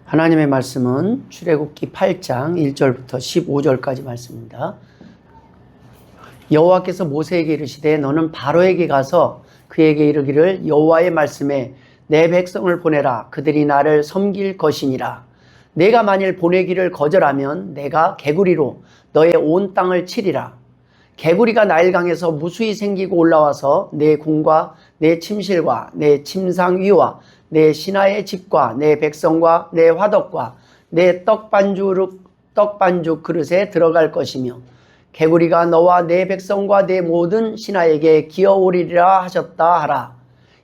하나님의 말씀은 출애굽기 8장 1절부터 15절까지 말씀입니다. 여호와께서 모세에게 이르시되 너는 바로에게 가서 그에게 이르기를 여호와의 말씀에 내 백성을 보내라. 그들이 나를 섬길 것이니라. 내가 만일 보내기를 거절하면 내가 개구리로 너의 온 땅을 치리라. 개구리가 나일강에서 무수히 생기고 올라와서 내 궁과 내 침실과 내 침상 위와 내 신하의 집과 내 백성과 내 화덕과 내 떡반죽 그릇에 들어갈 것이며 개구리가 너와 내 백성과 내 모든 신하에게 기어오리라 하셨다 하라.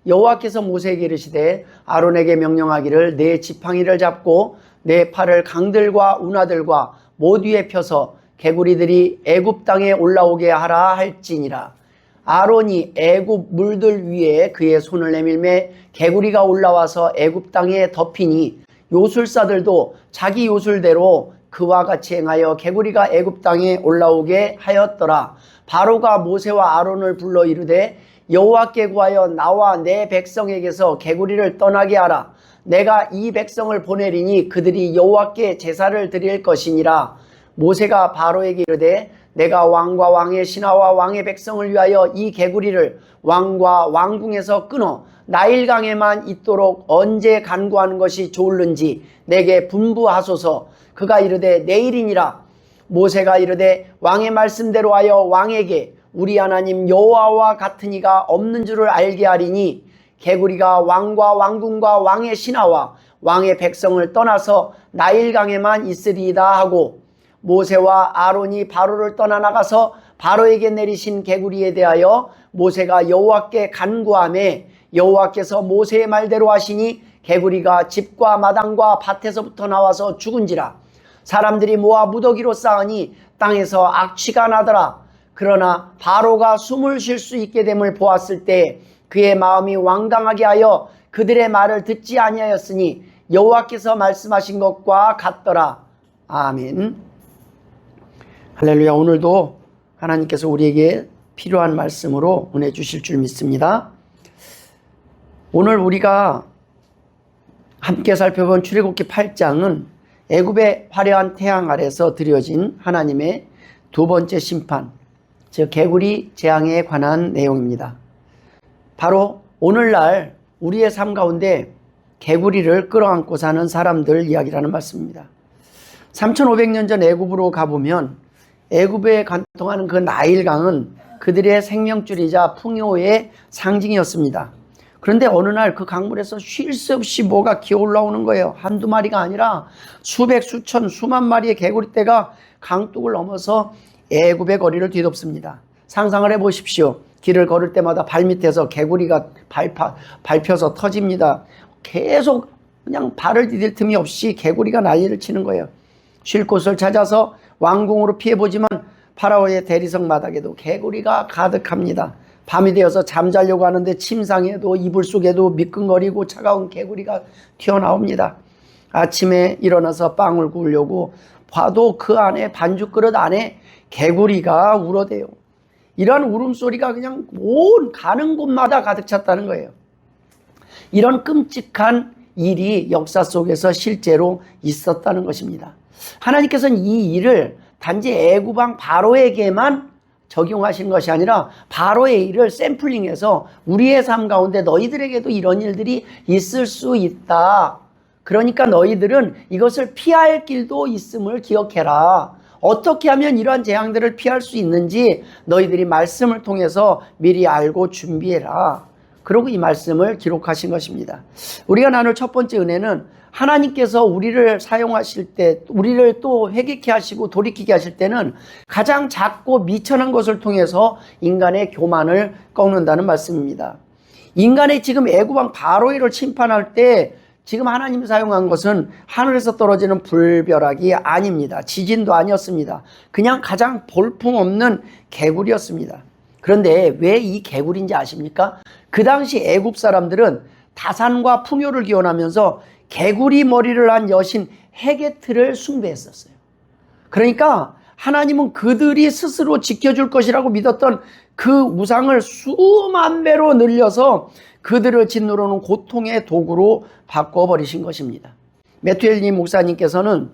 여호와께서 모세에게 이르시되 아론에게 명령하기를 내 지팡이를 잡고 내 팔을 강들과 운하들과 못 위에 펴서 개구리들이 애굽 땅에 올라오게 하라 할지니라. 아론이 애굽 물들 위에 그의 손을 내밀매 개구리가 올라와서 애굽 땅에 덮이니 요술사들도 자기 요술대로 그와 같이 행하여 개구리가 애굽 땅에 올라오게 하였더라. 바로가 모세와 아론을 불러 이르되 여호와께 구하여 나와 내 백성에게서 개구리를 떠나게 하라. 내가 이 백성을 보내리니 그들이 여호와께 제사를 드릴 것이니라. 모세가 바로에게 이르되 내가 왕과 왕의 신하와 왕의 백성을 위하여 이 개구리를 왕과 왕궁에서 끊어 나일강에만 있도록 언제 간구하는 것이 좋을는지 내게 분부하소서. 그가 이르되 내일이니라. 모세가 이르되 왕의 말씀대로 하여 왕에게 우리 하나님 여호와와 같은 이가 없는 줄을 알게 하리니 개구리가 왕과 왕궁과 왕의 신하와 왕의 백성을 떠나서 나일강에만 있으리이다 하고 모세와 아론이 바로를 떠나 나가서 바로에게 내리신 개구리에 대하여 모세가 여호와께 간구하매 여호와께서 모세의 말대로 하시니 개구리가 집과 마당과 밭에서부터 나와서 죽은지라. 사람들이 모아 무더기로 쌓으니 땅에서 악취가 나더라. 그러나 바로가 숨을 쉴 수 있게 됨을 보았을 때 그의 마음이 완강하게 하여 그들의 말을 듣지 아니하였으니 여호와께서 말씀하신 것과 같더라. 아멘. 할렐루야. 오늘도 하나님께서 우리에게 필요한 말씀으로 은혜 주실 줄 믿습니다. 오늘 우리가 함께 살펴본 출애굽기 8장은 애굽의 화려한 태양 아래서 드려진 하나님의 두 번째 심판, 즉 개구리 재앙에 관한 내용입니다. 바로 오늘날 우리의 삶 가운데 개구리를 끌어안고 사는 사람들 이야기라는 말씀입니다. 3500년 전 애굽으로 가보면 애굽에 관통하는 그 나일강은 그들의 생명줄이자 풍요의 상징이었습니다. 그런데 어느 날 그 강물에서 쉴 새 없이 뭐가 기어 올라오는 거예요. 한두 마리가 아니라 수백, 수천, 수만 마리의 개구리떼가 강둑을 넘어서 애굽의 거리를 뒤덮습니다. 상상을 해보십시오. 길을 걸을 때마다 발밑에서 개구리가 밟혀서 터집니다. 계속 그냥 발을 디딜 틈이 없이 개구리가 난리를 치는 거예요. 쉴 곳을 찾아서 왕궁으로 피해보지만 파라오의 대리석 마당에도 개구리가 가득합니다. 밤이 되어서 잠자려고 하는데 침상에도 이불 속에도 미끈거리고 차가운 개구리가 튀어나옵니다. 아침에 일어나서 빵을 구우려고 봐도 그 안에 반죽그릇 안에 개구리가 울어대요. 이런 울음소리가 그냥 온 가는 곳마다 가득 찼다는 거예요. 이런 끔찍한 일이 역사 속에서 실제로 있었다는 것입니다. 하나님께서는 이 일을 단지 애굽왕 바로에게만 적용하신 것이 아니라 바로의 일을 샘플링해서 우리의 삶 가운데 너희들에게도 이런 일들이 있을 수 있다. 그러니까 너희들은 이것을 피할 길도 있음을 기억해라. 어떻게 하면 이러한 재앙들을 피할 수 있는지 너희들이 말씀을 통해서 미리 알고 준비해라. 그러고 이 말씀을 기록하신 것입니다. 우리가 나눌 첫 번째 은혜는 하나님께서 우리를 사용하실 때, 우리를 또 회개케 하시고 돌이키게 하실 때는 가장 작고 미천한 것을 통해서 인간의 교만을 꺾는다는 말씀입니다. 인간의 지금 애굽왕 바로를 심판할 때 지금 하나님이 사용한 것은 하늘에서 떨어지는 불벼락이 아닙니다. 지진도 아니었습니다. 그냥 가장 볼품없는 개구리였습니다. 그런데 왜 이 개구리인지 아십니까? 그 당시 애굽 사람들은 다산과 풍요를 기원하면서 개구리 머리를 한 여신 헤게트를 숭배했었어요. 그러니까 하나님은 그들이 스스로 지켜줄 것이라고 믿었던 그 우상을 수만 배로 늘려서 그들을 짓누르는 고통의 도구로 바꿔버리신 것입니다. 매튜엘리 목사님께서는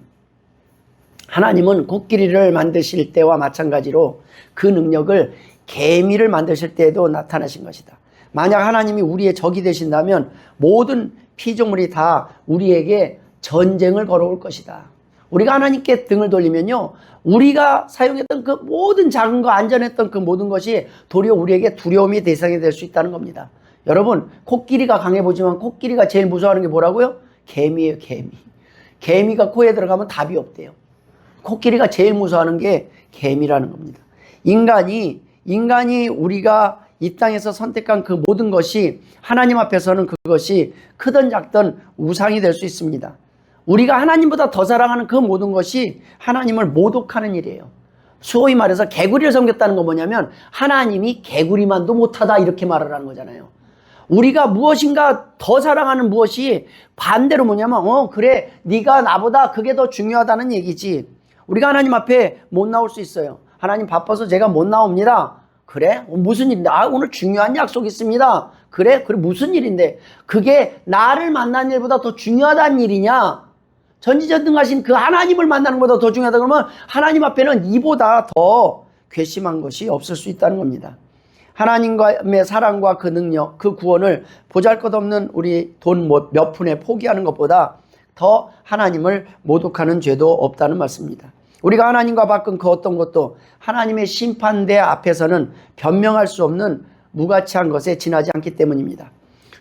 하나님은 코끼리를 만드실 때와 마찬가지로 그 능력을 개미를 만드실 때에도 나타나신 것이다. 만약 하나님이 우리의 적이 되신다면 모든 피조물이 다 우리에게 전쟁을 걸어올 것이다. 우리가 하나님께 등을 돌리면요, 우리가 사용했던 그 모든 작은 거, 안전했던 그 모든 것이 도리어 우리에게 두려움의 대상이 될 수 있다는 겁니다. 여러분, 코끼리가 강해 보지만 코끼리가 제일 무서워하는 게 뭐라고요? 개미예요, 개미. 개미가 코에 들어가면 답이 없대요. 코끼리가 제일 무서워하는 게 개미라는 겁니다. 인간이 우리가 이 땅에서 선택한 그 모든 것이 하나님 앞에서는 그것이 크든 작든 우상이 될 수 있습니다. 우리가 하나님보다 더 사랑하는 그 모든 것이 하나님을 모독하는 일이에요. 소위 말해서 개구리를 섬겼다는 건 뭐냐면 하나님이 개구리만도 못하다 이렇게 말을 하는 거잖아요. 우리가 무엇인가 더 사랑하는 무엇이 반대로 뭐냐면 그래 네가 나보다 그게 더 중요하다는 얘기지. 우리가 하나님 앞에 못 나올 수 있어요. 하나님 바빠서 제가 못 나옵니다. 그래? 무슨 일인데? 오늘 중요한 약속 있습니다. 그래? 무슨 일인데? 그게 나를 만난 일보다 더 중요하다는 일이냐? 전지전능하신 그 하나님을 만나는 것보다 더 중요하다 그러면 하나님 앞에는 이보다 더 괘씸한 것이 없을 수 있다는 겁니다. 하나님의 사랑과 그 능력, 그 구원을 보잘것없는 우리 돈 몇 푼에 포기하는 것보다 더 하나님을 모독하는 죄도 없다는 말씀입니다. 우리가 하나님과 바꾼 그 어떤 것도 하나님의 심판대 앞에서는 변명할 수 없는 무가치한 것에 지나지 않기 때문입니다.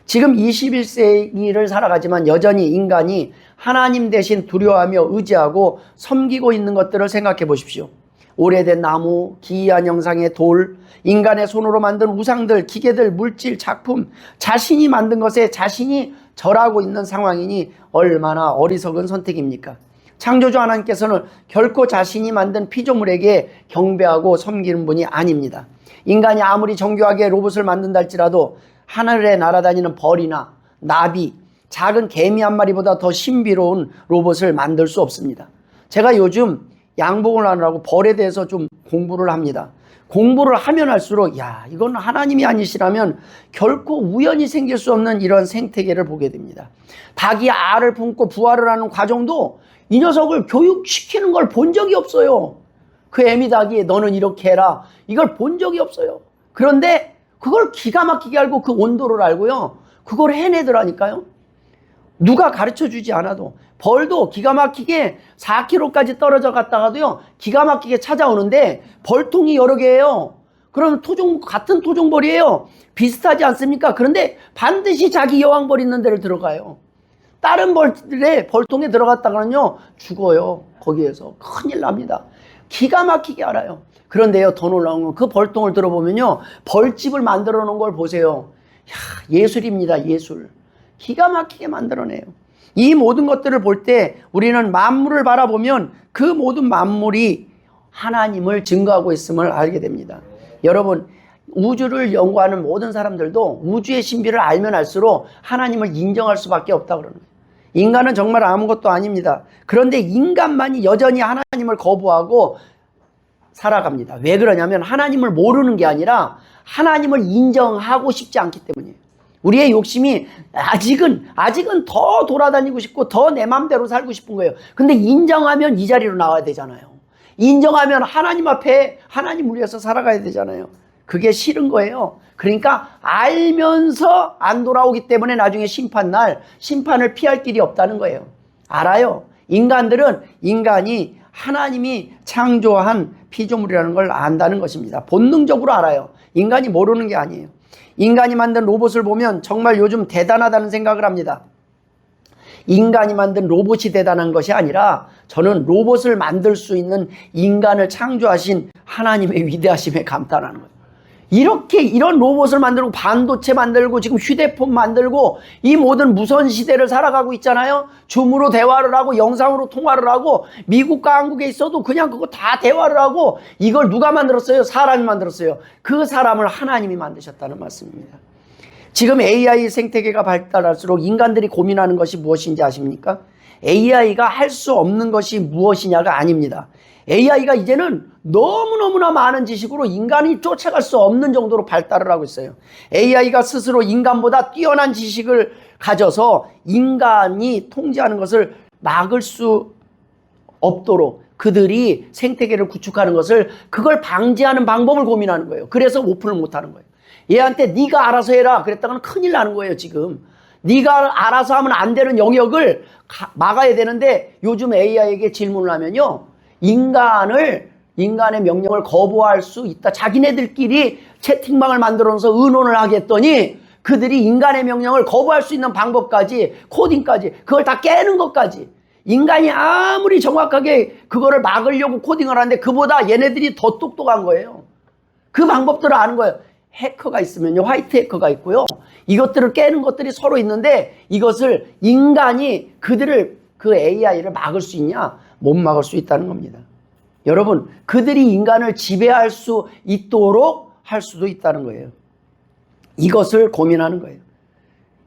지금 21세기를 살아가지만 여전히 인간이 하나님 대신 두려워하며 의지하고 섬기고 있는 것들을 생각해 보십시오. 오래된 나무, 기이한 형상의 돌, 인간의 손으로 만든 우상들, 기계들, 물질, 작품, 자신이 만든 것에 자신이 절하고 있는 상황이니 얼마나 어리석은 선택입니까? 창조주 하나님께서는 결코 자신이 만든 피조물에게 경배하고 섬기는 분이 아닙니다. 인간이 아무리 정교하게 로봇을 만든다 할지라도 하늘에 날아다니는 벌이나 나비, 작은 개미 한 마리보다 더 신비로운 로봇을 만들 수 없습니다. 제가 요즘 양봉을 하느라고 벌에 대해서 좀 공부를 합니다. 공부를 하면 할수록 이건 하나님이 아니시라면 결코 우연히 생길 수 없는 이런 생태계를 보게 됩니다. 닭이 알을 품고 부화를 하는 과정도 이 녀석을 교육시키는 걸 본 적이 없어요. 그 애미닭이 너는 이렇게 해라 이걸 본 적이 없어요. 그런데 그걸 기가 막히게 알고 그 온도를 알고요, 그걸 해내더라니까요. 누가 가르쳐주지 않아도. 벌도 기가 막히게 4km까지 떨어져 갔다가도요 기가 막히게 찾아오는데 벌통이 여러 개예요. 그럼 같은 토종벌이에요. 비슷하지 않습니까? 그런데 반드시 자기 여왕벌 있는 데를 들어가요. 다른 벌들의 벌통에 들어갔다가는요 죽어요. 거기에서 큰일 납니다. 기가 막히게 알아요. 그런데요, 더 놀라운 건 그 벌통을 들어보면요 벌집을 만들어 놓은 걸 보세요. 예술입니다. 예술. 기가 막히게 만들어내요. 이 모든 것들을 볼 때 우리는 만물을 바라보면 그 모든 만물이 하나님을 증거하고 있음을 알게 됩니다. 여러분, 우주를 연구하는 모든 사람들도 우주의 신비를 알면 알수록 하나님을 인정할 수밖에 없다고 그러는 거예요. 인간은 정말 아무것도 아닙니다. 그런데 인간만이 여전히 하나님을 거부하고 살아갑니다. 왜 그러냐면 하나님을 모르는 게 아니라 하나님을 인정하고 싶지 않기 때문이에요. 우리의 욕심이 아직은 더 돌아다니고 싶고 더 내 맘대로 살고 싶은 거예요. 근데 인정하면 이 자리로 나와야 되잖아요. 인정하면 하나님 앞에 하나님을 위해서 살아가야 되잖아요. 그게 싫은 거예요. 그러니까 알면서 안 돌아오기 때문에 나중에 심판을 피할 길이 없다는 거예요. 알아요. 인간이 하나님이 창조한 피조물이라는 걸 안다는 것입니다. 본능적으로 알아요. 인간이 모르는 게 아니에요. 인간이 만든 로봇을 보면 정말 요즘 대단하다는 생각을 합니다. 인간이 만든 로봇이 대단한 것이 아니라 저는 로봇을 만들 수 있는 인간을 창조하신 하나님의 위대하심에 감탄하는 거예요. 이런 로봇을 만들고 반도체 만들고 지금 휴대폰 만들고 이 모든 무선 시대를 살아가고 있잖아요. 줌으로 대화를 하고 영상으로 통화를 하고 미국과 한국에 있어도 그냥 그거 다 대화를 하고 이걸 누가 만들었어요? 사람이 만들었어요. 그 사람을 하나님이 만드셨다는 말씀입니다. 지금 AI 생태계가 발달할수록 인간들이 고민하는 것이 무엇인지 아십니까? AI가 할 수 없는 것이 무엇이냐가 아닙니다. AI가 이제는 너무너무나 많은 지식으로 인간이 쫓아갈 수 없는 정도로 발달을 하고 있어요. AI가 스스로 인간보다 뛰어난 지식을 가져서 인간이 통제하는 것을 막을 수 없도록 그들이 생태계를 구축하는 것을, 그걸 방지하는 방법을 고민하는 거예요. 그래서 오픈을 못하는 거예요. 얘한테 네가 알아서 해라 그랬다가는 큰일 나는 거예요. 지금 네가 알아서 하면 안 되는 영역을 막아야 되는데, 요즘 AI에게 질문을 하면요, 인간의 명령을 거부할 수 있다. 자기네들끼리 채팅방을 만들어서 의논을 하겠더니 그들이 인간의 명령을 거부할 수 있는 방법까지, 코딩까지, 그걸 다 깨는 것까지. 인간이 아무리 정확하게 그거를 막으려고 코딩을 하는데 그보다 얘네들이 더 똑똑한 거예요. 그 방법들을 아는 거예요. 해커가 있으면요, 화이트 해커가 있고요, 이것들을 깨는 것들이 서로 있는데, 이것을 인간이 그 AI를 막을 수 있냐? 못 막을 수 있다는 겁니다. 여러분, 그들이 인간을 지배할 수 있도록 할 수도 있다는 거예요. 이것을 고민하는 거예요.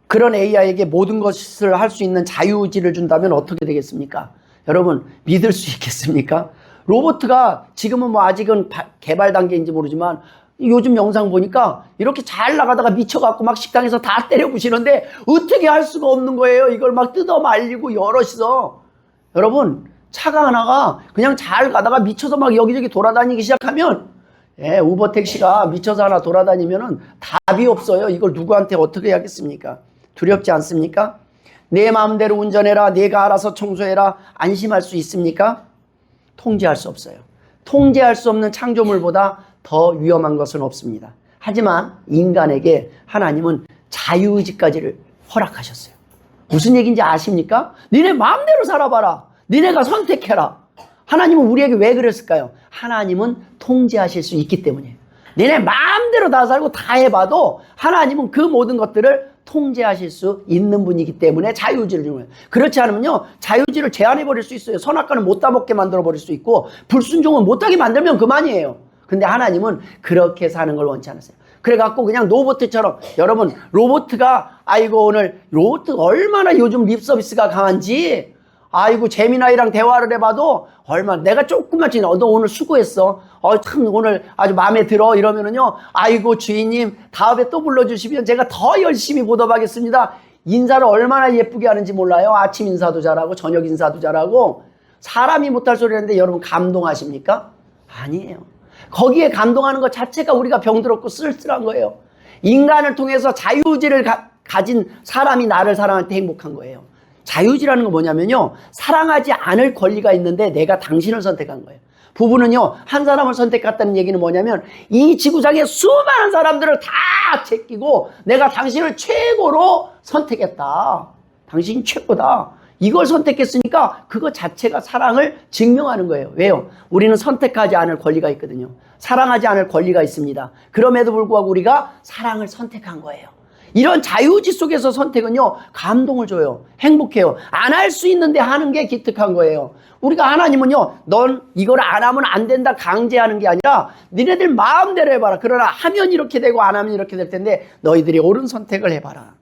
그런 AI에게 모든 것을 할 수 있는 자유의지를 준다면 어떻게 되겠습니까? 여러분, 믿을 수 있겠습니까? 로봇가 지금은 뭐 아직은 개발 단계인지 모르지만, 요즘 영상 보니까 이렇게 잘 나가다가 미쳐갖고 막 식당에서 다 때려 부시는데 어떻게 할 수가 없는 거예요. 이걸 막 뜯어 말리고 여럿이서. 여러분, 차가 하나가 그냥 잘 가다가 미쳐서 막 여기저기 돌아다니기 시작하면, 우버 택시가 미쳐서 하나 돌아다니면은 답이 없어요. 이걸 누구한테 어떻게 하겠습니까? 두렵지 않습니까? 내 마음대로 운전해라, 내가 알아서 청소해라, 안심할 수 있습니까? 통제할 수 없어요. 통제할 수 없는 창조물보다 더 위험한 것은 없습니다. 하지만 인간에게 하나님은 자유의지까지를 허락하셨어요. 무슨 얘기인지 아십니까? 니네 마음대로 살아봐라. 니네가 선택해라. 하나님은 우리에게 왜 그랬을까요? 하나님은 통제하실 수 있기 때문이에요. 니네 마음대로 다 살고 다 해봐도 하나님은 그 모든 것들을 통제하실 수 있는 분이기 때문에 자유의지를 주는 거예요. 그렇지 않으면요, 자유의지를 제한해버릴 수 있어요. 선악과는 못 따먹게 만들어버릴 수 있고, 불순종은 못하게 만들면 그만이에요. 근데 하나님은 그렇게 사는 걸 원치 않으세요. 그래갖고 그냥 로봇처럼, 여러분, 로봇가, 아이고, 오늘 로봇 얼마나 요즘 립서비스가 강한지, 아이고, 재미나이랑 대화를 해봐도 얼마나, 내가 조금만 지나, 너 오늘 수고했어. 참 오늘 아주 마음에 들어. 이러면은요, 아이고, 주인님, 다음에 또 불러주시면 제가 더 열심히 보답하겠습니다. 인사를 얼마나 예쁘게 하는지 몰라요. 아침 인사도 잘하고, 저녁 인사도 잘하고. 사람이 못할 소리 하는데 여러분 감동하십니까? 아니에요. 거기에 감동하는 것 자체가 우리가 병들었고 쓸쓸한 거예요. 인간을 통해서 자유의지를 가진 사람이 나를 사랑할 때 행복한 거예요. 자유의지라는 건 뭐냐면요, 사랑하지 않을 권리가 있는데 내가 당신을 선택한 거예요. 부부는요, 한 사람을 선택했다는 얘기는 뭐냐면, 이 지구상의 수많은 사람들을 다 제끼고 내가 당신을 최고로 선택했다. 당신이 최고다. 이걸 선택했으니까 그거 자체가 사랑을 증명하는 거예요. 왜요? 우리는 선택하지 않을 권리가 있거든요. 사랑하지 않을 권리가 있습니다. 그럼에도 불구하고 우리가 사랑을 선택한 거예요. 이런 자유의지 속에서 선택은요, 감동을 줘요. 행복해요. 안 할 수 있는데 하는 게 기특한 거예요. 우리가 하나님은요, 넌 이걸 안 하면 안 된다 강제하는 게 아니라 니네들 마음대로 해봐라. 그러나 하면 이렇게 되고 안 하면 이렇게 될 텐데 너희들이 옳은 선택을 해봐라.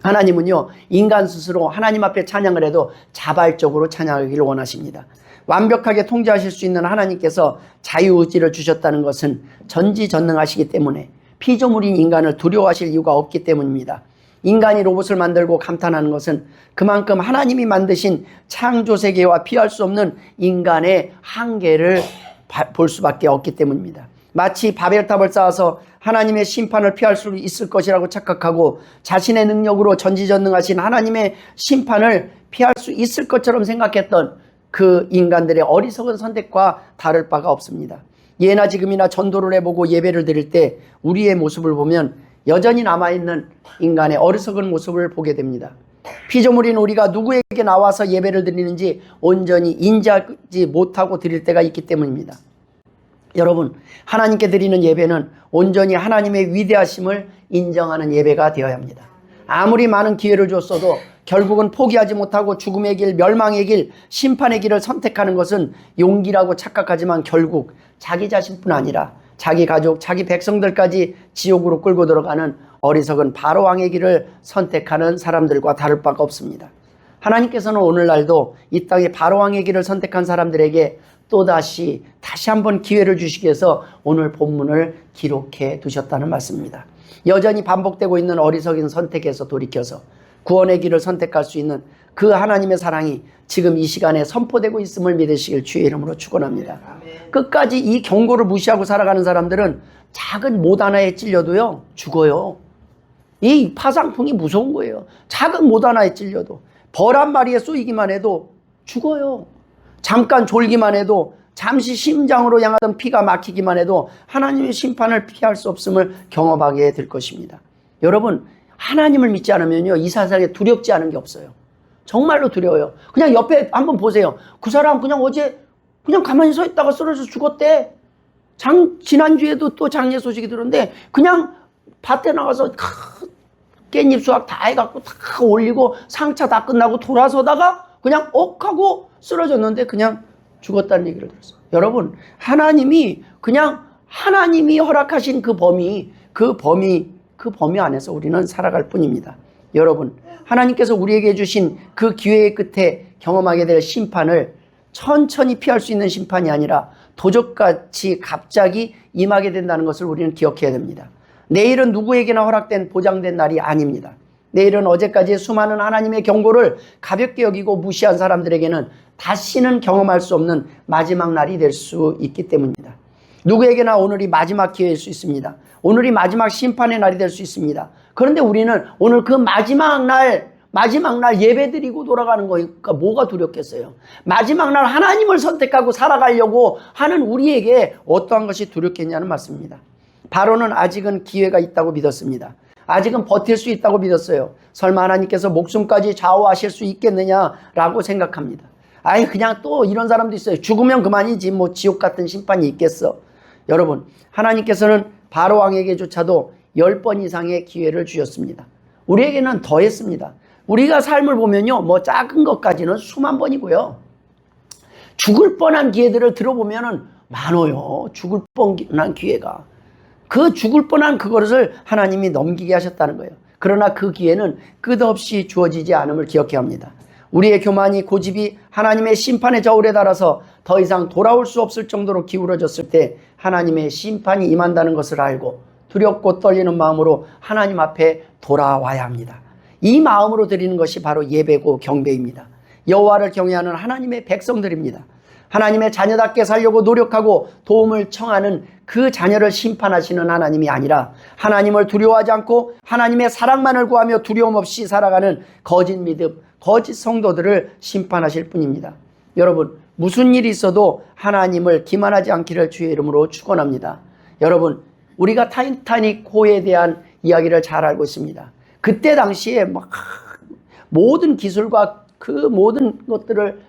하나님은요, 인간 스스로 하나님 앞에 찬양을 해도 자발적으로 찬양하기를 원하십니다. 완벽하게 통제하실 수 있는 하나님께서 자유의지를 주셨다는 것은 전지전능하시기 때문에 피조물인 인간을 두려워하실 이유가 없기 때문입니다. 인간이 로봇을 만들고 감탄하는 것은 그만큼 하나님이 만드신 창조세계와 피할 수 없는 인간의 한계를 볼 수밖에 없기 때문입니다. 마치 바벨탑을 쌓아서 하나님의 심판을 피할 수 있을 것이라고 착각하고 자신의 능력으로 전지전능하신 하나님의 심판을 피할 수 있을 것처럼 생각했던 그 인간들의 어리석은 선택과 다를 바가 없습니다. 예나 지금이나 전도를 해보고 예배를 드릴 때 우리의 모습을 보면 여전히 남아있는 인간의 어리석은 모습을 보게 됩니다. 피조물인 우리가 누구에게 나와서 예배를 드리는지 온전히 인지하지 못하고 드릴 때가 있기 때문입니다. 여러분, 하나님께 드리는 예배는 온전히 하나님의 위대하심을 인정하는 예배가 되어야 합니다. 아무리 많은 기회를 줬어도 결국은 포기하지 못하고 죽음의 길, 멸망의 길, 심판의 길을 선택하는 것은 용기라고 착각하지만 결국 자기 자신뿐 아니라 자기 가족, 자기 백성들까지 지옥으로 끌고 들어가는 어리석은 바로왕의 길을 선택하는 사람들과 다를 바가 없습니다. 하나님께서는 오늘날도 이 땅에 바로왕의 길을 선택한 사람들에게 또다시 다시 한번 기회를 주시기 위해서 오늘 본문을 기록해 두셨다는 말씀입니다. 여전히 반복되고 있는 어리석은 선택에서 돌이켜서 구원의 길을 선택할 수 있는 그 하나님의 사랑이 지금 이 시간에 선포되고 있음을 믿으시길 주의 이름으로 축원합니다. 끝까지 이 경고를 무시하고 살아가는 사람들은 작은 못 하나에 찔려도요 죽어요. 이 파상풍이 무서운 거예요. 작은 못 하나에 찔려도, 벌 한 마리에 쏘이기만 해도 죽어요. 잠깐 졸기만 해도, 잠시 심장으로 향하던 피가 막히기만 해도 하나님의 심판을 피할 수 없음을 경험하게 될 것입니다. 여러분, 하나님을 믿지 않으면요 이 세상에 두렵지 않은 게 없어요. 정말로 두려워요. 그냥 옆에 한번 보세요. 그 사람 그냥 어제 그냥 가만히 서 있다가 쓰러져 죽었대. 지난주에도 또 장례 소식이 들었는데 그냥 밭에 나가서 깻잎 수확 다 해갖고 다 올리고 상차 다 끝나고 돌아서다가 그냥 억하고 쓰러졌는데 그냥 죽었다는 얘기를 들었어요. 여러분, 하나님이 그냥 하나님이 허락하신 그 범위 안에서 우리는 살아갈 뿐입니다. 여러분, 하나님께서 우리에게 주신 그 기회의 끝에 경험하게 될 심판을 천천히 피할 수 있는 심판이 아니라 도적같이 갑자기 임하게 된다는 것을 우리는 기억해야 됩니다. 내일은 누구에게나 허락된 보장된 날이 아닙니다. 내일은 어제까지의 수많은 하나님의 경고를 가볍게 여기고 무시한 사람들에게는 다시는 경험할 수 없는 마지막 날이 될 수 있기 때문입니다. 누구에게나 오늘이 마지막 기회일 수 있습니다. 오늘이 마지막 심판의 날이 될 수 있습니다. 그런데 우리는 오늘 그 마지막 날 예배 드리고 돌아가는 거니까 뭐가 두렵겠어요? 마지막 날 하나님을 선택하고 살아가려고 하는 우리에게 어떠한 것이 두렵겠냐는 말씀입니다. 바로는 아직은 기회가 있다고 믿었습니다. 아직은 버틸 수 있다고 믿었어요. 설마 하나님께서 목숨까지 좌우하실 수 있겠느냐라고 생각합니다. 아예 그냥 또 이런 사람도 있어요. 죽으면 그만이지 뭐 지옥 같은 심판이 있겠어. 여러분, 하나님께서는 바로 왕에게조차도 10번 이상의 기회를 주셨습니다. 우리에게는 더 했습니다. 우리가 삶을 보면요, 뭐 작은 것까지는 수만 번이고요. 죽을 뻔한 기회들을 들어보면은 많아요. 죽을 뻔한 기회가. 그 죽을 뻔한 그것을 하나님이 넘기게 하셨다는 거예요. 그러나 그 기회는 끝없이 주어지지 않음을 기억해야 합니다. 우리의 교만이, 고집이 하나님의 심판의 저울에 달아서 더 이상 돌아올 수 없을 정도로 기울어졌을 때 하나님의 심판이 임한다는 것을 알고 두렵고 떨리는 마음으로 하나님 앞에 돌아와야 합니다. 이 마음으로 드리는 것이 바로 예배고 경배입니다. 여호와를 경외하는 하나님의 백성들입니다. 하나님의 자녀답게 살려고 노력하고 도움을 청하는 그 자녀를 심판하시는 하나님이 아니라 하나님을 두려워하지 않고 하나님의 사랑만을 구하며 두려움 없이 살아가는 거짓 믿음, 거짓 성도들을 심판하실 뿐입니다. 여러분, 무슨 일이 있어도 하나님을 기만하지 않기를 주의 이름으로 축원합니다. 여러분, 우리가 타이타닉호에 대한 이야기를 잘 알고 있습니다. 그때 당시에 막 모든 기술과 그 모든 것들을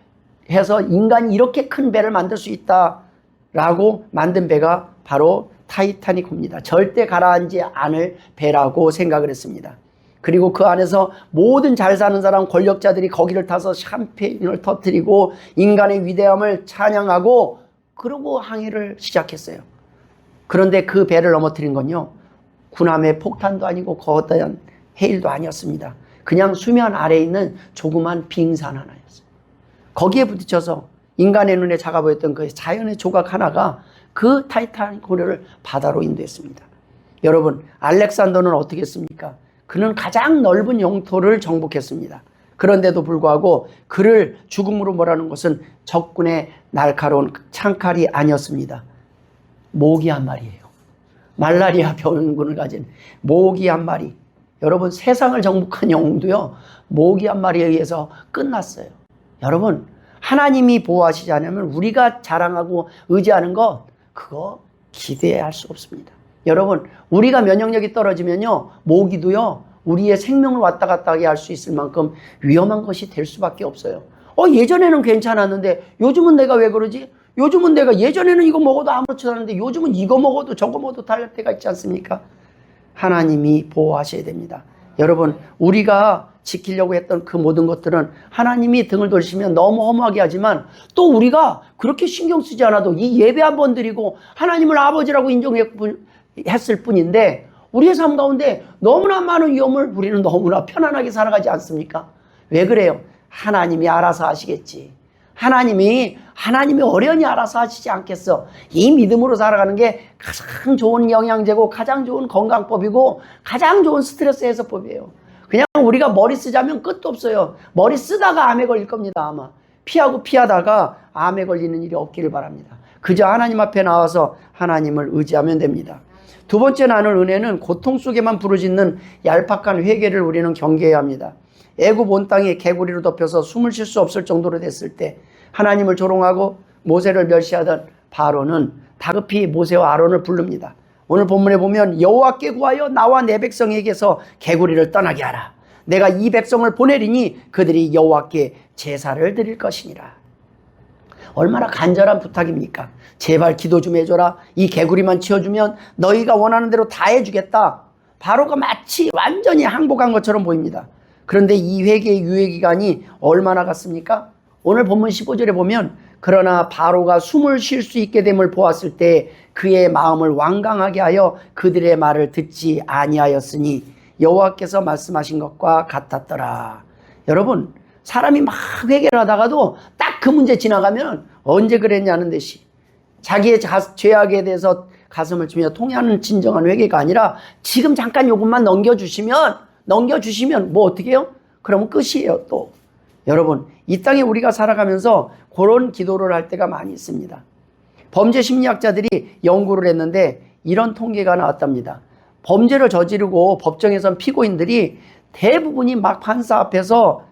해서 인간이 이렇게 큰 배를 만들 수 있다라고 만든 배가 바로 타이타닉호입니다. 절대 가라앉지 않을 배라고 생각을 했습니다. 그리고 그 안에서 모든 잘 사는 사람, 권력자들이 거기를 타서 샴페인을 터뜨리고 인간의 위대함을 찬양하고 그러고 항해를 시작했어요. 그런데 그 배를 넘어뜨린 건요, 군함의 폭탄도 아니고 거대한 해일도 아니었습니다. 그냥 수면 아래에 있는 조그만 빙산 하나였어요. 거기에 부딪혀서 인간의 눈에 작아 보였던 그 자연의 조각 하나가 그 타이타닉호를 바다로 인도했습니다. 여러분, 알렉산더는 어떻게 했습니까? 그는 가장 넓은 영토를 정복했습니다. 그런데도 불구하고 그를 죽음으로 몰아넣은 것은 적군의 날카로운 창칼이 아니었습니다. 모기 한 마리예요. 말라리아 병균을 가진 모기 한 마리. 여러분, 세상을 정복한 영웅도요, 모기 한 마리에 의해서 끝났어요. 여러분, 하나님이 보호하시지 않으면 우리가 자랑하고 의지하는 것, 그거 기대할 수 없습니다. 여러분, 우리가 면역력이 떨어지면요, 모기도요, 우리의 생명을 왔다 갔다 하게 할 수 있을 만큼 위험한 것이 될 수밖에 없어요. 예전에는 괜찮았는데 요즘은 내가 왜 그러지? 요즘은 내가 예전에는 이거 먹어도 아무렇지도 않은데 요즘은 이거 먹어도 저거 먹어도 탈 때가 있지 않습니까? 하나님이 보호하셔야 됩니다. 여러분, 우리가 지키려고 했던 그 모든 것들은 하나님이 등을 돌리시면 너무 허무하게 하지만 또 우리가 그렇게 신경 쓰지 않아도 이 예배 한번 드리고 하나님을 아버지라고 인정했을 뿐인데 우리의 삶 가운데 너무나 많은 위험을 우리는 너무나 편안하게 살아가지 않습니까? 왜 그래요? 하나님이 알아서 하시겠지. 하나님이 어련히 알아서 하시지 않겠어. 이 믿음으로 살아가는 게 가장 좋은 영양제고 가장 좋은 건강법이고 가장 좋은 스트레스 해소법이에요. 그냥 우리가 머리 쓰자면 끝도 없어요. 머리 쓰다가 암에 걸릴 겁니다. 아마 피하다가 암에 걸리는 일이 없기를 바랍니다. 그저 하나님 앞에 나와서 하나님을 의지하면 됩니다. 두 번째 나눌 은혜는 고통 속에만 부르짖는 얄팍한 회개를 우리는 경계해야 합니다. 애굽 온 땅이 개구리로 덮여서 숨을 쉴 수 없을 정도로 됐을 때 하나님을 조롱하고 모세를 멸시하던 바로는 다급히 모세와 아론을 부릅니다. 오늘 본문에 보면 여호와께 구하여 나와 내 백성에게서 개구리를 떠나게 하라. 내가 이 백성을 보내리니 그들이 여호와께 제사를 드릴 것이니라. 얼마나 간절한 부탁입니까? 제발 기도 좀 해줘라. 이 개구리만 치워주면 너희가 원하는 대로 다 해주겠다. 바로가 마치 완전히 항복한 것처럼 보입니다. 그런데 이 회개의 유예기간이 얼마나 갔습니까? 오늘 본문 15절에 보면 그러나 바로가 숨을 쉴 수 있게 됨을 보았을 때 그의 마음을 완강하게 하여 그들의 말을 듣지 아니하였으니 여호와께서 말씀하신 것과 같았더라. 여러분, 사람이 막 회개를 하다가도 딱 그 문제 지나가면 언제 그랬냐는 듯이 자기의 죄악에 대해서 가슴을 치며 통회하는 진정한 회개가 아니라 지금 잠깐 요것만 넘겨주시면 뭐 어떻게 해요? 그러면 끝이에요. 또 여러분, 이 땅에 우리가 살아가면서 그런 기도를 할 때가 많이 있습니다. 범죄 심리학자들이 연구를 했는데 이런 통계가 나왔답니다. 범죄를 저지르고 법정에선 피고인들이 대부분이 막 판사 앞에서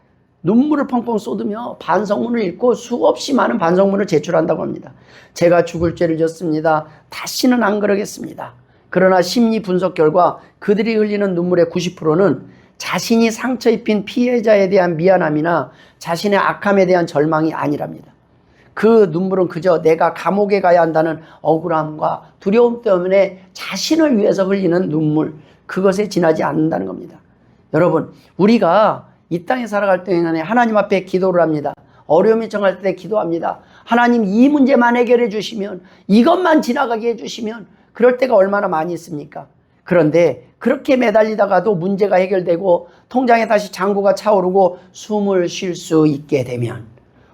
눈물을 펑펑 쏟으며 반성문을 읽고 수없이 많은 반성문을 제출한다고 합니다. 제가 죽을 죄를 졌습니다. 다시는 안 그러겠습니다. 그러나 심리 분석 결과 그들이 흘리는 눈물의 90%는 자신이 상처 입힌 피해자에 대한 미안함이나 자신의 악함에 대한 절망이 아니랍니다. 그 눈물은 그저 내가 감옥에 가야 한다는 억울함과 두려움 때문에 자신을 위해서 흘리는 눈물, 그것에 지나지 않는다는 겁니다. 여러분, 우리가 이 땅에 살아갈 때에는 하나님 앞에 기도를 합니다. 어려움이 정할 때 기도합니다. 하나님, 이 문제만 해결해 주시면, 이것만 지나가게 해 주시면, 그럴 때가 얼마나 많이 있습니까? 그런데 그렇게 매달리다가도 문제가 해결되고 통장에 다시 잔고가 차오르고 숨을 쉴 수 있게 되면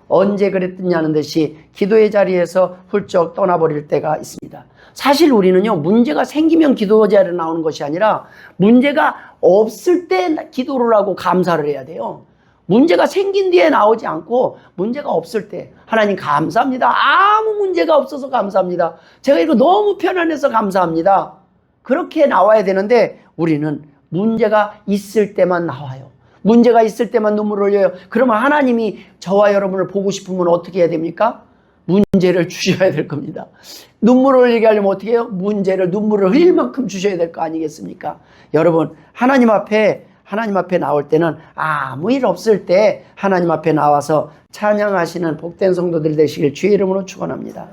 언제 그랬느냐는 듯이 기도의 자리에서 훌쩍 떠나버릴 때가 있습니다. 사실 우리는요, 문제가 생기면 기도 자리에 나오는 것이 아니라 문제가 없을 때 기도를 하고 감사를 해야 돼요. 문제가 생긴 뒤에 나오지 않고 문제가 없을 때 하나님 감사합니다. 아무 문제가 없어서 감사합니다. 제가 이거 너무 편안해서 감사합니다. 그렇게 나와야 되는데 우리는 문제가 있을 때만 나와요. 문제가 있을 때만 눈물을 흘려요. 그러면 하나님이 저와 여러분을 보고 싶으면 어떻게 해야 됩니까? 문제를 주셔야 될 겁니다. 눈물을 흘리게 하려면 어떻게 해요? 눈물을 흘릴 만큼 주셔야 될 거 아니겠습니까? 여러분, 하나님 앞에 나올 때는 아무 일 없을 때 하나님 앞에 나와서 찬양하시는 복된 성도들 되시길 주의 이름으로 축원합니다.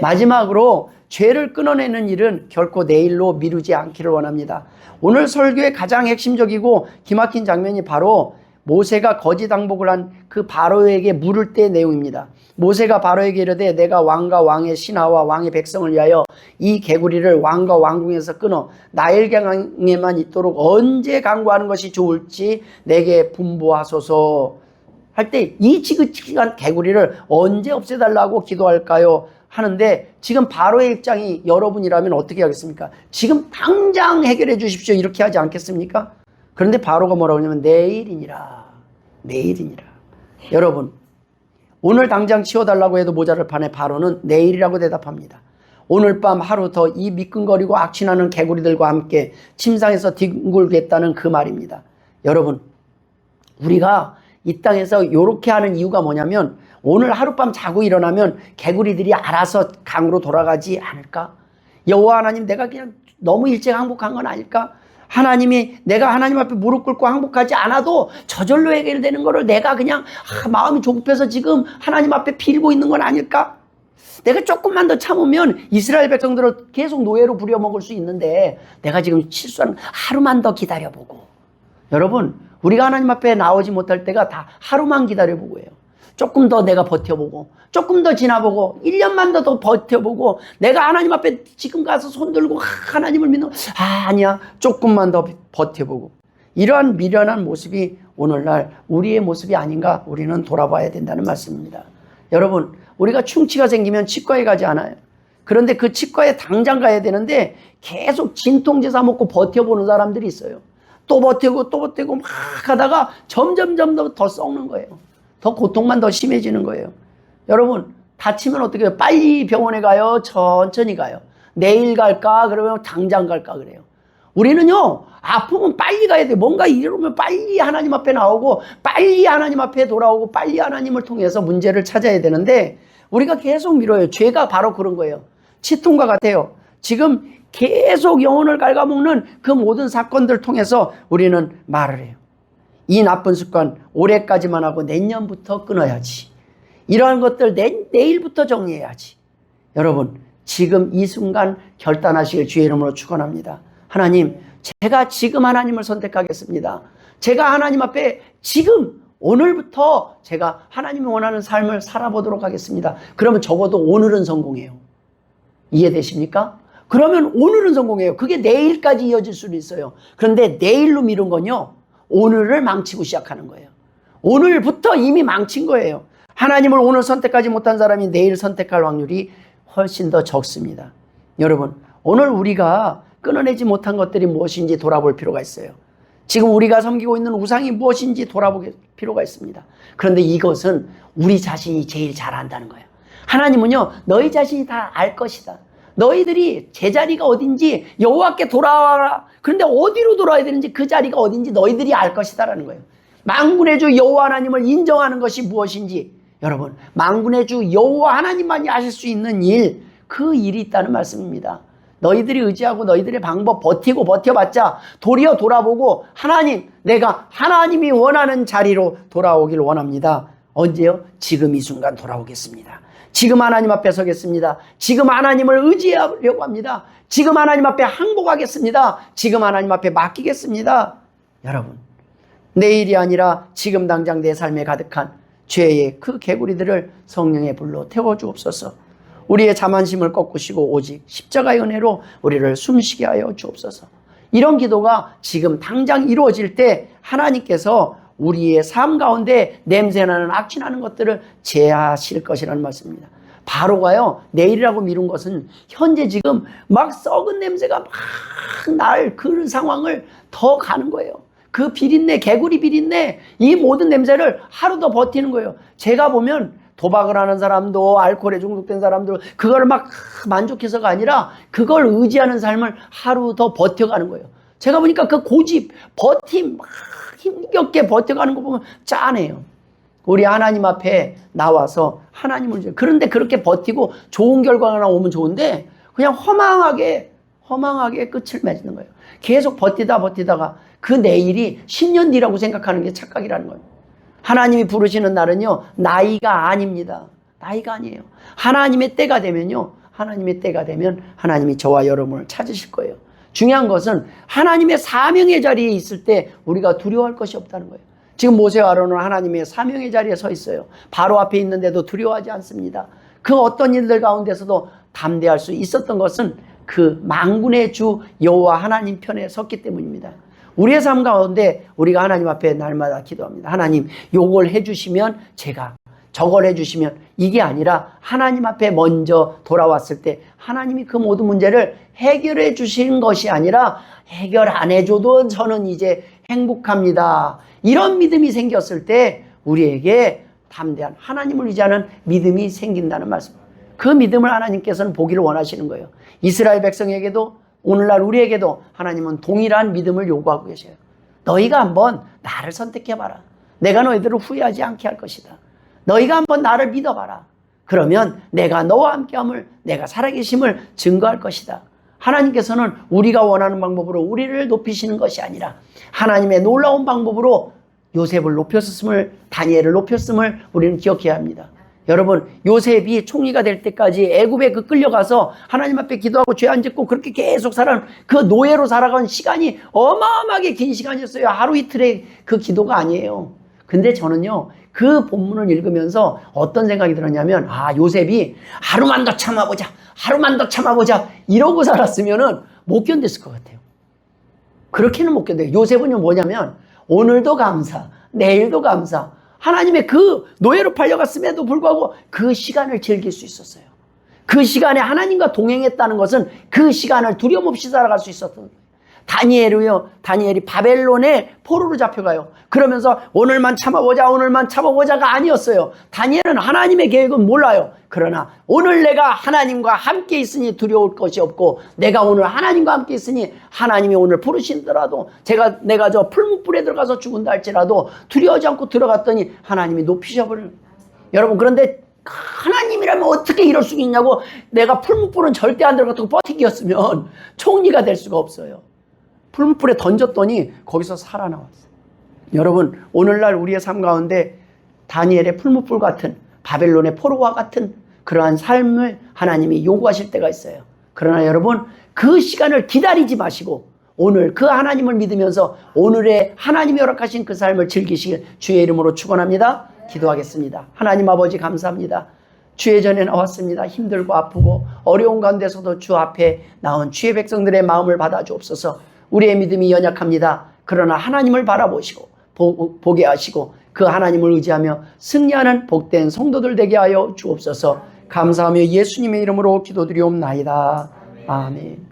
마지막으로 죄를 끊어내는 일은 결코 내일로 미루지 않기를 원합니다. 오늘 설교의 가장 핵심적이고 기막힌 장면이 바로 모세가 거짓 항복을 한 그 바로에게 물을 때 내용입니다. 모세가 바로에게 이르되 내가 왕과 왕의 신하와 왕의 백성을 위하여 이 개구리를 왕과 왕궁에서 끊어 나일강에만 있도록 언제 강구하는 것이 좋을지 내게 분부하소서 할 때 이 지긋지긋한 개구리를 언제 없애달라고 기도할까요? 하는데 지금 바로의 입장이 여러분이라면 어떻게 하겠습니까? 지금 당장 해결해 주십시오 이렇게 하지 않겠습니까? 그런데 바로가 뭐라고 하냐면 내일이니라. 여러분, 오늘 당장 치워달라고 해도 모자를 파네 바로는 내일이라고 대답합니다. 오늘 밤 하루 더 이 미끈거리고 악취나는 개구리들과 함께 침상에서 뒹굴겠다는 그 말입니다. 여러분, 우리가 이 땅에서 이렇게 하는 이유가 뭐냐면 오늘 하룻밤 자고 일어나면 개구리들이 알아서 강으로 돌아가지 않을까? 여호와 하나님, 내가 그냥 너무 일찍 항복한 건 아닐까? 하나님이 내가 하나님 앞에 무릎 꿇고 항복하지 않아도 저절로 해결되는 거를 내가 그냥 마음이 조급해서 지금 하나님 앞에 빌고 있는 건 아닐까? 내가 조금만 더 참으면 이스라엘 백성들을 계속 노예로 부려먹을 수 있는데 내가 지금 실수하는 하루만 더 기다려보고. 여러분, 우리가 하나님 앞에 나오지 못할 때가 다 하루만 기다려보고 해요. 조금 더 내가 버텨보고, 조금 더 지나보고, 1년만 더 버텨보고, 내가 하나님 앞에 지금 가서 손들고 하나님을 믿는, 아니야, 조금만 더 버텨보고. 이러한 미련한 모습이 오늘날 우리의 모습이 아닌가 우리는 돌아봐야 된다는 말씀입니다. 여러분, 우리가 충치가 생기면 치과에 가지 않아요. 그런데 그 치과에 당장 가야 되는데 계속 진통제 사 먹고 버텨보는 사람들이 있어요. 또 버티고 또 버티고 막 하다가 점점점 더 썩는 거예요. 더 고통만 더 심해지는 거예요. 여러분, 다치면 어떻게 해요? 빨리 병원에 가요? 천천히 가요? 내일 갈까? 그러면 당장 갈까? 그래요. 우리는요, 아프면 빨리 가야 돼요. 뭔가 이러면 빨리 하나님 앞에 나오고, 빨리 하나님 앞에 돌아오고, 빨리 하나님을 통해서 문제를 찾아야 되는데, 우리가 계속 미뤄요. 죄가 바로 그런 거예요. 치통과 같아요. 지금 계속 영혼을 갉아먹는 그 모든 사건들 통해서 우리는 말을 해요. 이 나쁜 습관 올해까지만 하고 내년부터 끊어야지. 이러한 것들 내일부터 정리해야지. 여러분, 지금 이 순간 결단하시길 주의 이름으로 축원합니다. 하나님, 제가 지금 하나님을 선택하겠습니다. 제가 하나님 앞에 지금 오늘부터 제가 하나님이 원하는 삶을 살아보도록 하겠습니다. 그러면 적어도 오늘은 성공해요. 이해되십니까? 그러면 오늘은 성공해요. 그게 내일까지 이어질 수도 있어요. 그런데 내일로 미룬 건요, 오늘을 망치고 시작하는 거예요. 오늘부터 이미 망친 거예요. 하나님을 오늘 선택하지 못한 사람이 내일 선택할 확률이 훨씬 더 적습니다. 여러분, 오늘 우리가 끊어내지 못한 것들이 무엇인지 돌아볼 필요가 있어요. 지금 우리가 섬기고 있는 우상이 무엇인지 돌아볼 필요가 있습니다. 그런데 이것은 우리 자신이 제일 잘 안다는 거예요. 하나님은요, 너희 자신이 다 알 것이다. 너희들이 제자리가 어딘지 여호와께 돌아와라. 그런데 어디로 돌아와야 되는지 그 자리가 어딘지 너희들이 알 것이다라는 거예요. 만군의 주 여호와 하나님을 인정하는 것이 무엇인지, 여러분, 만군의 주 여호와 하나님만이 아실 수 있는 일, 그 일이 있다는 말씀입니다. 너희들이 의지하고 너희들의 방법 버티고 버텨봤자 도리어 돌아보고 하나님, 내가 하나님이 원하는 자리로 돌아오길 원합니다. 언제요? 지금 이 순간 돌아오겠습니다. 지금 하나님 앞에 서겠습니다. 지금 하나님을 의지하려고 합니다. 지금 하나님 앞에 항복하겠습니다. 지금 하나님 앞에 맡기겠습니다. 여러분, 내일이 아니라 지금 당장 내 삶에 가득한 죄의 그 개구리들을 성령의 불로 태워주옵소서. 우리의 자만심을 꺾으시고 오직 십자가의 은혜로 우리를 숨쉬게 하여 주옵소서. 이런 기도가 지금 당장 이루어질 때 하나님께서 우리의 삶 가운데 냄새나는 악취나는 것들을 제하실 것이라는 말씀입니다. 바로가요, 내일이라고 미룬 것은 현재 지금 막 썩은 냄새가 막 날 그 상황을 더 가는 거예요. 그 비린내, 개구리 비린내, 이 모든 냄새를 하루 더 버티는 거예요. 제가 보면 도박을 하는 사람도, 알코올에 중독된 사람도 그걸 막 만족해서가 아니라 그걸 의지하는 삶을 하루 더 버텨가는 거예요. 제가 보니까 그 고집, 버팀, 막 힘겹게 버텨가는 거 보면 짠해요. 우리 하나님 앞에 나와서 하나님을, 그런데 그렇게 버티고 좋은 결과가 나오면 좋은데 그냥 허망하게 끝을 맺는 거예요. 계속 버티다가 그 내일이 10년 뒤라고 생각하는 게 착각이라는 거예요. 하나님이 부르시는 날은요, 나이가 아닙니다. 나이가 아니에요. 하나님의 때가 되면요, 하나님의 때가 되면 하나님이 저와 여러분을 찾으실 거예요. 중요한 것은 하나님의 사명의 자리에 있을 때 우리가 두려워할 것이 없다는 거예요. 지금 모세와 아론은 하나님의 사명의 자리에 서 있어요. 바로 앞에 있는데도 두려워하지 않습니다. 그 어떤 일들 가운데서도 담대할 수 있었던 것은 그 만군의 주 여호와 하나님 편에 섰기 때문입니다. 우리의 삶 가운데 우리가 하나님 앞에 날마다 기도합니다. 하나님, 요걸 해주시면 제가, 저걸 해주시면, 이게 아니라 하나님 앞에 먼저 돌아왔을 때 하나님이 그 모든 문제를 해결해 주시는 것이 아니라 해결 안 해줘도 저는 이제 행복합니다. 이런 믿음이 생겼을 때 우리에게 담대한 하나님을 의지하는 믿음이 생긴다는 말씀. 그 믿음을 하나님께서는 보기를 원하시는 거예요. 이스라엘 백성에게도 오늘날 우리에게도 하나님은 동일한 믿음을 요구하고 계셔요. 너희가 한번 나를 선택해봐라. 내가 너희들을 후회하지 않게 할 것이다. 너희가 한번 나를 믿어봐라. 그러면 내가 너와 함께함을, 내가 살아계심을 증거할 것이다. 하나님께서는 우리가 원하는 방법으로 우리를 높이시는 것이 아니라 하나님의 놀라운 방법으로 요셉을 높였음을, 다니엘을 높였음을 우리는 기억해야 합니다. 여러분, 요셉이 총리가 될 때까지 애굽에 끌려가서 하나님 앞에 기도하고 죄 안 짓고 그렇게 계속 살아간 그 노예로 살아간 시간이 어마어마하게 긴 시간이었어요. 하루 이틀의 그 기도가 아니에요. 근데 저는요, 그 본문을 읽으면서 어떤 생각이 들었냐면, 요셉이 하루만 더 참아보자 이러고 살았으면은 못 견뎠을 것 같아요. 그렇게는 못 견뎌요. 요셉은요, 뭐냐면 오늘도 감사, 내일도 감사, 하나님의 그 노예로 팔려갔음에도 불구하고 그 시간을 즐길 수 있었어요. 그 시간에 하나님과 동행했다는 것은 그 시간을 두려움 없이 살아갈 수 있었던 거예요. 다니엘이 바벨론의 포로로 잡혀가요. 그러면서 오늘만 참아보자가 아니었어요. 다니엘은 하나님의 계획은 몰라요. 그러나 오늘 내가 하나님과 함께 있으니 두려울 것이 없고, 내가 오늘 하나님과 함께 있으니 하나님이 오늘 부르신더라도 내가 저 풀무불에 들어가서 죽은다 할지라도 두려워하지 않고 들어갔더니 하나님이 높이셔버려요. 여러분, 그런데 하나님이라면 어떻게 이럴 수 있냐고, 내가 풀무불은 절대 안 들어갔다고 버티기였으면 총리가 될 수가 없어요. 풀무불에 던졌더니 거기서 살아나왔어요. 여러분, 오늘날 우리의 삶 가운데 다니엘의 풀무불 같은, 바벨론의 포로와 같은 그러한 삶을 하나님이 요구하실 때가 있어요. 그러나 여러분, 그 시간을 기다리지 마시고 오늘 그 하나님을 믿으면서 오늘의 하나님이 허락하신 그 삶을 즐기시길 주의 이름으로 축원합니다. 기도하겠습니다. 하나님 아버지, 감사합니다. 주의 전에 나왔습니다. 힘들고 아프고 어려운 가운데서도 주 앞에 나온 주의 백성들의 마음을 받아 주옵소서. 우리의 믿음이 연약합니다. 그러나 하나님을 바라보시고 보게 하시고 그 하나님을 의지하며 승리하는 복된 성도들 되게 하여 주옵소서. 감사하며 예수님의 이름으로 기도드리옵나이다. 아멘.